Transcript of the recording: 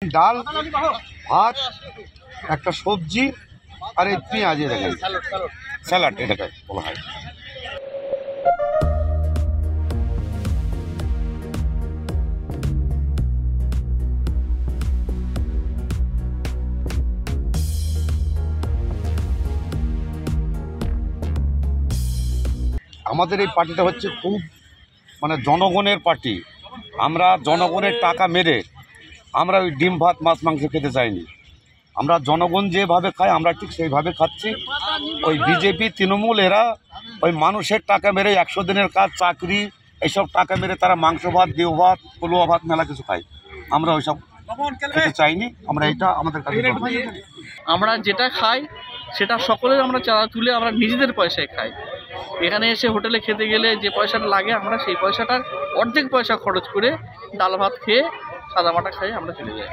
ডাল, ভাত, একটা সবজি আর এই পেঁয়াজ, এটাকে স্যালাড এটাকে বলা হয়। আমাদের এই পার্টিটা হচ্ছে খুব জনগণের পার্টি। আমরা জনগণের টাকা মেরে আমরা ওই ডিম ভাত মাছ মাংস খেতে চাইনি। আমরা জনগণ যেভাবে খায় আমরা ঠিক সেইভাবে খাচ্ছি। ওই বিজেপি তৃণমূল এরা ওই মানুষের টাকা মেরে 100 দিনের কাজ, চাকরি, এইসব টাকা মেরে তারা মাংস ভাত, দেও ভাত, পোলোয়া ভাত মেলা কিছু খায়। আমরা ওইসব খেতে চাইনি। আমরা এটা আমাদের কাছে আমরা যেটা খাই সেটা সকলের আমরা চাঁদা তুলে আমরা নিজেদের পয়সায় খাই। এখানে এসে হোটেলে খেতে গেলে যে পয়সাটা লাগে আমরা সেই পয়সাটার অর্ধেক পয়সা খরচ করে ডাল ভাত খেয়ে সাদা মাটা খেয়ে আমরা চলে যাই।